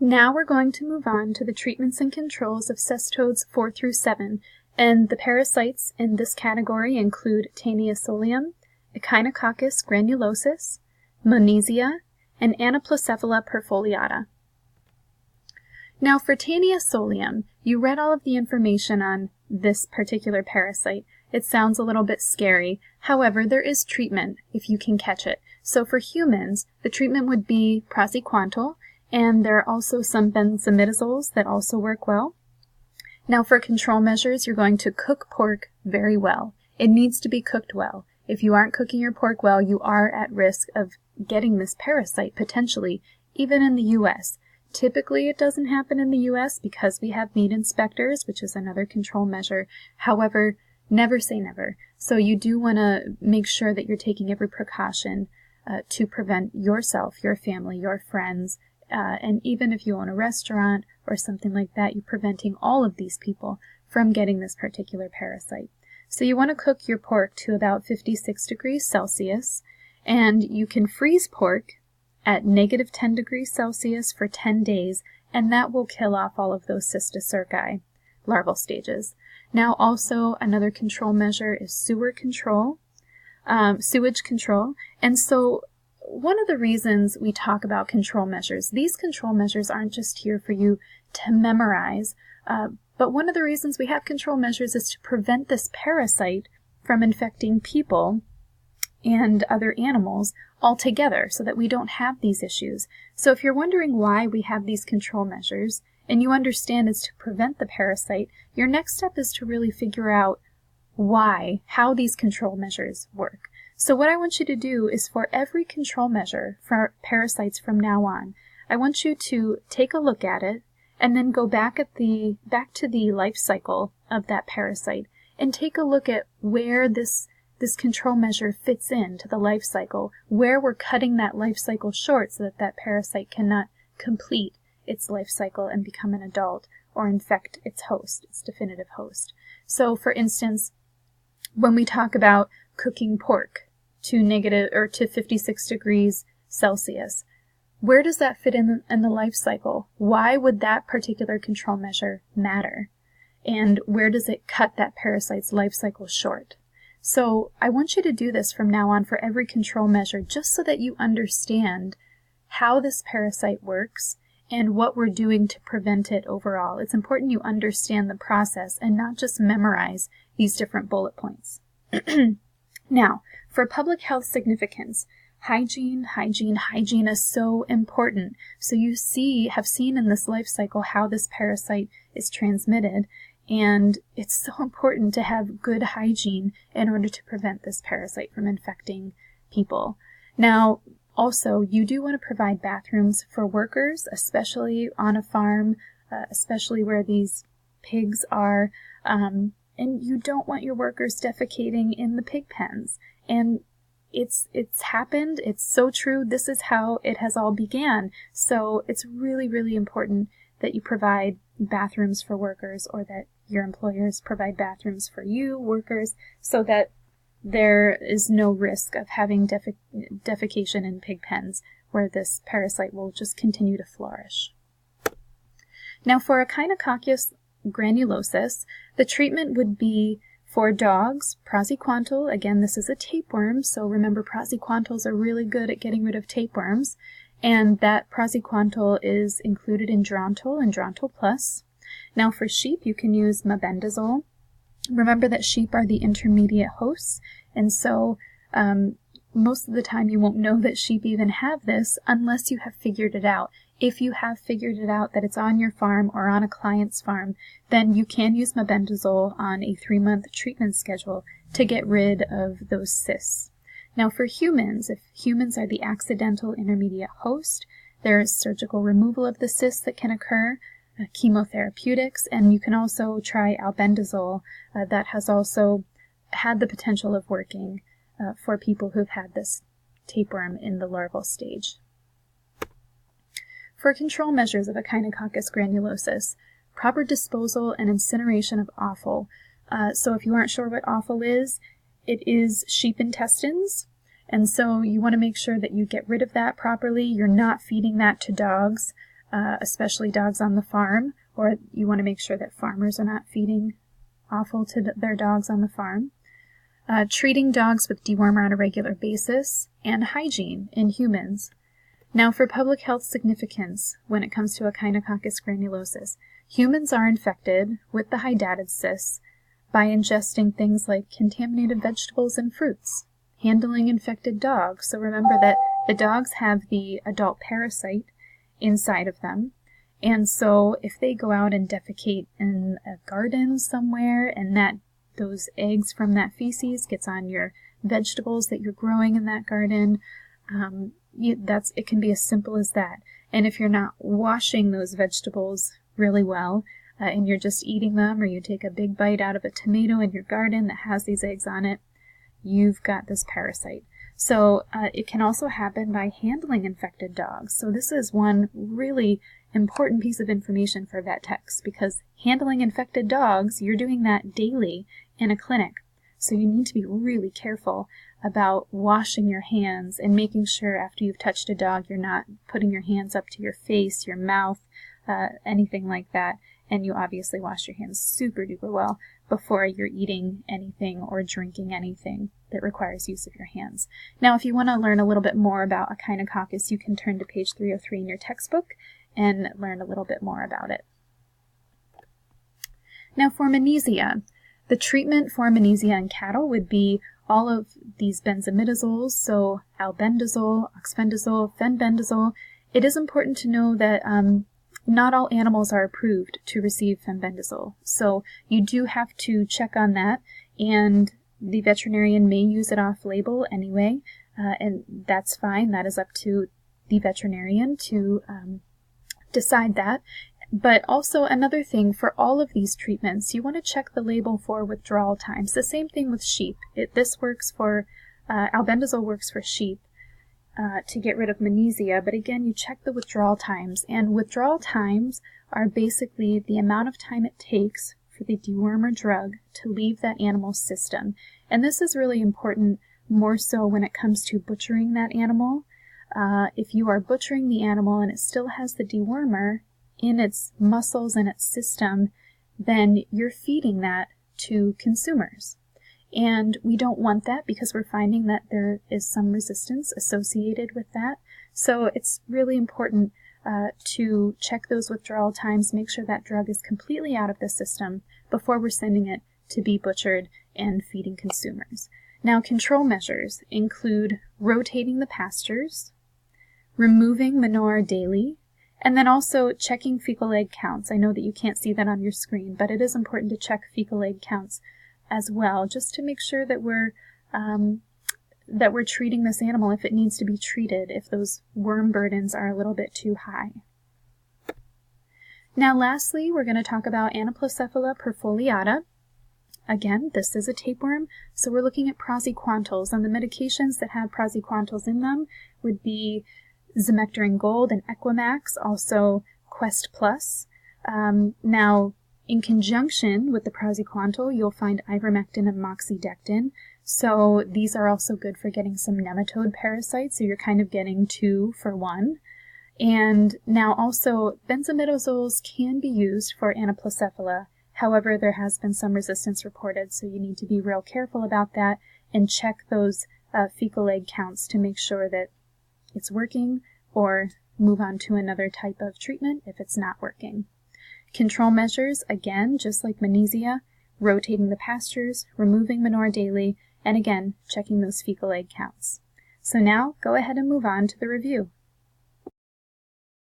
Now we're going to move on to the treatments and controls of cestodes 4 through 7, and the parasites in this category include Taenia solium, Echinococcus granulosus, Monesia, and Anoplocephala perfoliata. Now for Taenia solium, you read all of the information on this particular parasite. It sounds a little bit scary. However, there is treatment if you can catch it. So for humans, the treatment would be praziquantel, and there are also some benzimidazoles that also work well. Now for control measures, you're going to cook pork very well. It needs to be cooked well. If you aren't cooking your pork well, you are at risk of getting this parasite potentially, even in the U.S. Typically, it doesn't happen in the U.S. because we have meat inspectors, which is another control measure. However, never say never. So you do want to make sure that you're taking every precaution to prevent yourself, your family, your friends, and even if you own a restaurant or something like that, you're preventing all of these people from getting this particular parasite. So you want to cook your pork to about 56 degrees Celsius, and you can freeze pork at -10 degrees Celsius for 10 days, and that will kill off all of those cysticerci larval stages. Now also another control measure is sewage control, and so one of the reasons we talk about control measures, these control measures aren't just here for you to memorize, but one of the reasons we have control measures is to prevent this parasite from infecting people and other animals altogether so that we don't have these issues. So if you're wondering why we have these control measures and you understand it's to prevent the parasite, your next step is to really figure out how these control measures work. So what I want you to do is for every control measure for parasites from now on, I want you to take a look at it and then go back to the life cycle of that parasite and take a look at where this control measure fits into the life cycle, where we're cutting that life cycle short so that that parasite cannot complete its life cycle and become an adult or infect its host, its definitive host. So for instance, when we talk about cooking pork to 56 degrees Celsius, where does that fit in the life cycle? Why would that particular control measure matter? And where does it cut that parasite's life cycle short? So I want you to do this from now on for every control measure, just so that you understand how this parasite works and what we're doing to prevent it overall. It's important you understand the process and not just memorize these different bullet points. Now, for public health significance, hygiene is so important. So you have seen in this life cycle how this parasite is transmitted, and it's so important to have good hygiene in order to prevent this parasite from infecting people. Now, also, you do want to provide bathrooms for workers, especially on a farm, especially where these pigs are, and you don't want your workers defecating in the pig pens. And it's happened. It's so true. This is how it has all began. So it's really, really important that you provide bathrooms for workers, or that your employers provide bathrooms for you, workers, so that there is no risk of having defecation in pig pens where this parasite will just continue to flourish. Now for Echinococcus granulosus, the treatment would be for dogs, praziquantel. Again, this is a tapeworm, so remember praziquantels are really good at getting rid of tapeworms, and that praziquantel is included in Drontal and Drontal Plus. Now for sheep, you can use mebendazole. Remember that sheep are the intermediate hosts, and so most of the time you won't know that sheep even have this unless you have figured it out. If you have figured it out that it's on your farm or on a client's farm, then you can use mebendazole on a 3-month treatment schedule to get rid of those cysts. Now for humans, if humans are the accidental intermediate host, there is surgical removal of the cysts that can occur, chemotherapeutics, and you can also try albendazole. That has also had the potential of working for people who've had this tapeworm in the larval stage. For control measures of Echinococcus granulosus, proper disposal and incineration of offal. So if you aren't sure what offal is, it is sheep intestines, and so you want to make sure that you get rid of that properly. You're not feeding that to dogs. especially dogs on the farm, or you want to make sure that farmers are not feeding offal to their dogs on the farm. Treating dogs with dewormer on a regular basis, and hygiene in humans. Now, for public health significance, when it comes to Echinococcus granulosus, humans are infected with the hydatid cysts by ingesting things like contaminated vegetables and fruits, handling infected dogs. So remember that the dogs have the adult parasite inside of them, and so if they go out and defecate in a garden somewhere, and those eggs from that feces gets on your vegetables that you're growing in that garden, it can be as simple as that. And if you're not washing those vegetables really well, and you're just eating them, or you take a big bite out of a tomato in your garden that has these eggs on it, you've got this parasite. So it can also happen by handling infected dogs. So this is one really important piece of information for vet techs, because handling infected dogs, you're doing that daily in a clinic. So you need to be really careful about washing your hands and making sure after you've touched a dog, you're not putting your hands up to your face, your mouth, anything like that. And you obviously wash your hands super duper well before you're eating anything or drinking anything that requires use of your hands. Now, if you want to learn a little bit more about Echinococcus, you can turn to page 303 in your textbook and learn a little bit more about it. Now, for Menesia, the treatment for Menesia in cattle would be all of these benzimidazoles, so albendazole, oxbendazole, fenbendazole. It is important to know that not all animals are approved to receive fenbendazole, so you do have to check on that, and the veterinarian may use it off-label anyway, and that's fine. That is up to the veterinarian to decide that. But also another thing, for all of these treatments, you want to check the label for withdrawal times. The same thing with sheep. This works for, albendazole works for sheep to get rid of Menesia, but again, you check the withdrawal times. And withdrawal times are basically the amount of time it takes for the dewormer drug to leave that animal's system. And this is really important, more so when it comes to butchering that animal. If you are butchering the animal and it still has the dewormer in its muscles and its system, then you're feeding that to consumers. And we don't want that, because we're finding that there is some resistance associated with that. So it's really important to check those withdrawal times, make sure that drug is completely out of the system before we're sending it to be butchered and feeding consumers. Now, control measures include rotating the pastures, removing manure daily, and then also checking fecal egg counts. I know that you can't see that on your screen, but it is important to check fecal egg counts as well, just to make sure that we're treating this animal if it needs to be treated, if those worm burdens are a little bit too high. Now, lastly, we're going to talk about Anoplocephala perfoliata. Again, this is a tapeworm, so we're looking at praziquantals, and the medications that have praziquantals in them would be Zimectorin Gold and Equimax, also Quest Plus. Now, in conjunction with the praziquantal, you'll find ivermectin and moxidectin. So these are also good for getting some nematode parasites, so you're kind of getting 2 for 1. And now also, benzimidazoles can be used for Anoplocephala. However, there has been some resistance reported, so you need to be real careful about that and check those fecal egg counts to make sure that it's working, or move on to another type of treatment if it's not working. Control measures, again, just like Menesia, rotating the pastures, removing manure daily, and again, checking those fecal egg counts. So now, go ahead and move on to the review.